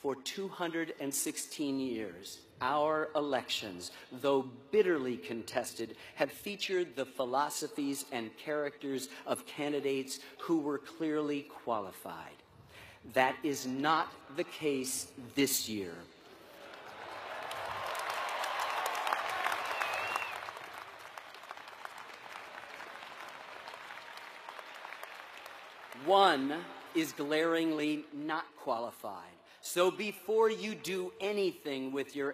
For 216 years, our elections, though bitterly contested, have featured the philosophies and characters of candidates who were clearly qualified. That is not the case this year. One is glaringly not qualified. So before you do anything with your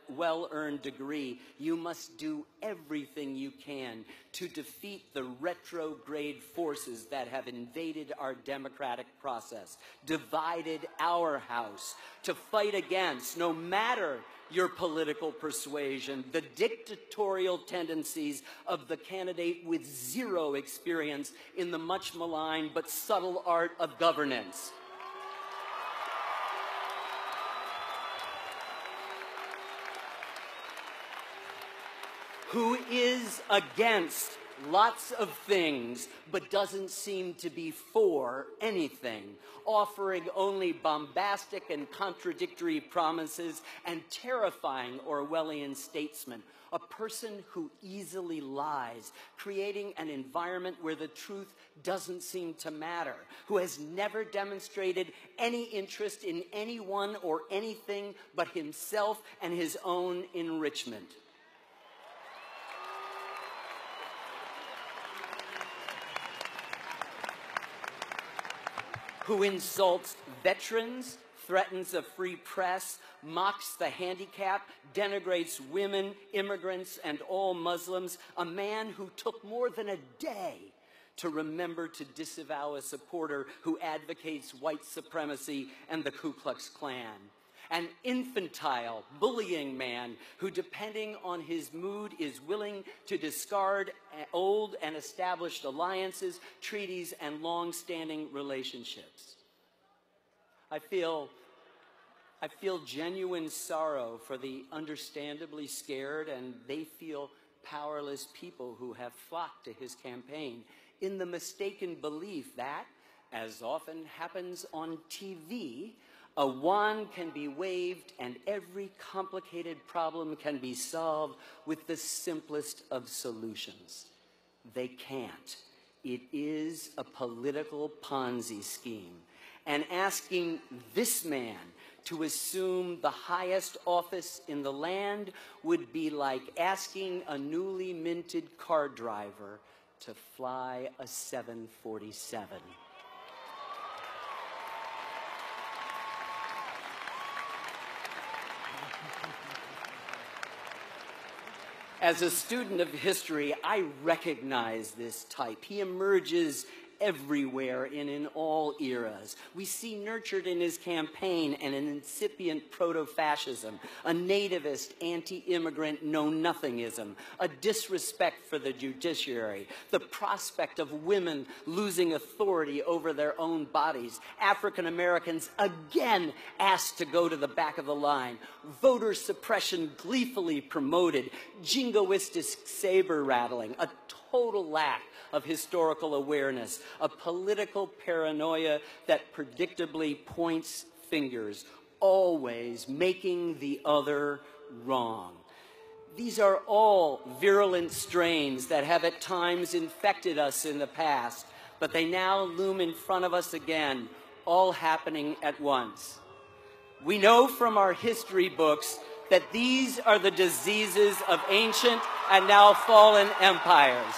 well-earned degree, you must do everything you can to defeat the retrograde forces that have invaded our democratic process, divided our House, to fight against, no matter your political persuasion, the dictatorial tendencies of the candidate with zero experience in the much maligned but subtle art of governance. Who is against lots of things, but doesn't seem to be for anything, offering only bombastic and contradictory promises and terrifying Orwellian statesmen. A person who easily lies, creating an environment where the truth doesn't seem to matter, who has never demonstrated any interest in anyone or anything but himself and his own enrichment. Who insults veterans, threatens a free press, mocks the handicapped, denigrates women, immigrants, and all Muslims, a man who took more than a day to remember to disavow a supporter who advocates white supremacy and the Ku Klux Klan. An infantile, bullying man who, depending on his mood, is willing to discard old and established alliances, treaties, and long-standing relationships. I feel genuine sorrow for the understandably scared and they feel powerless people who have flocked to his campaign in the mistaken belief that, as often happens on TV, a wand can be waved and every complicated problem can be solved with the simplest of solutions. They can't. It is a political Ponzi scheme. And asking this man to assume the highest office in the land would be like asking a newly minted car driver to fly a 747. As a student of history, I recognize this type. He emerges everywhere and in all eras. We see nurtured in his campaign an incipient proto-fascism, a nativist anti-immigrant know-nothingism, a disrespect for the judiciary, the prospect of women losing authority over their own bodies, African Americans again asked to go to the back of the line, voter suppression gleefully promoted, jingoistic saber rattling, a total lack of historical awareness, a political paranoia that predictably points fingers, always making the other wrong. These are all virulent strains that have at times infected us in the past, but they now loom in front of us again, all happening at once. We know from our history books that these are the diseases of ancient and now fallen empires.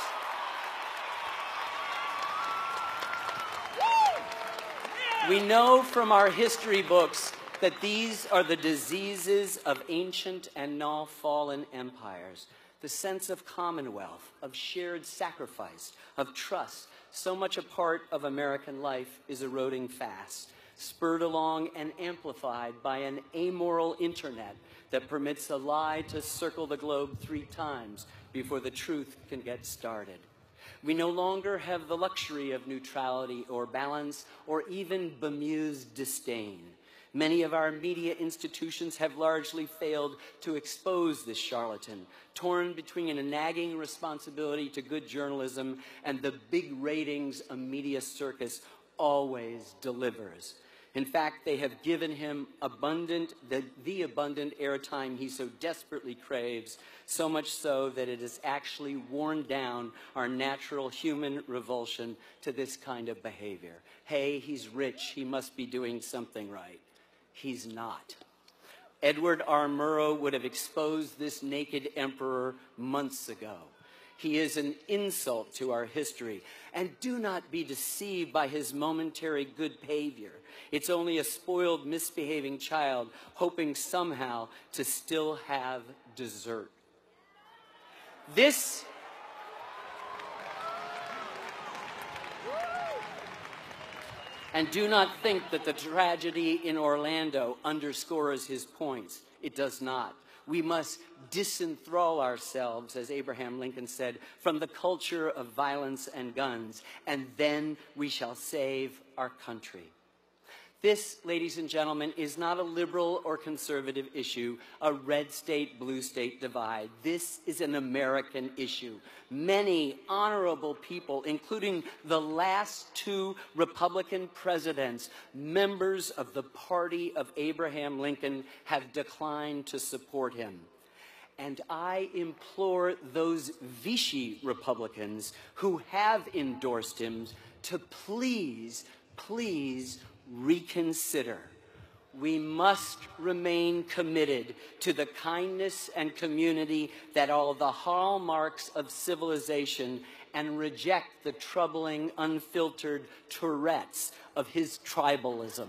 We know from our history books that these are the diseases of ancient and now fallen empires. The sense of commonwealth, of shared sacrifice, of trust, so much a part of American life, is eroding fast, spurred along and amplified by an amoral internet that permits a lie to circle the globe 3 times before the truth can get started. We no longer have the luxury of neutrality or balance or even bemused disdain. Many of our media institutions have largely failed to expose this charlatan, torn between a nagging responsibility to good journalism and the big ratings a media circus always delivers. In fact, they have given him the abundant airtime he so desperately craves, so much so that it has actually worn down our natural human revulsion to this kind of behavior. Hey, he's rich, he must be doing something right. He's not. Edward R. Murrow would have exposed this naked emperor months ago. He is an insult to our history. And do not be deceived by his momentary good behavior. It's only a spoiled, misbehaving child hoping somehow to still have dessert. This And do not think that the tragedy in Orlando underscores his points. It does not. We must disenthrall ourselves, as Abraham Lincoln said, from the culture of violence and guns, and then we shall save our country. This, ladies and gentlemen, is not a liberal or conservative issue, a red state, blue state divide. This is an American issue. Many honorable people, including the last two Republican presidents, members of the party of Abraham Lincoln, have declined to support him. And I implore those Vichy Republicans who have endorsed him to please reconsider. We must remain committed to the kindness and community that are the hallmarks of civilization and reject the troubling, unfiltered Tourette's of his tribalism.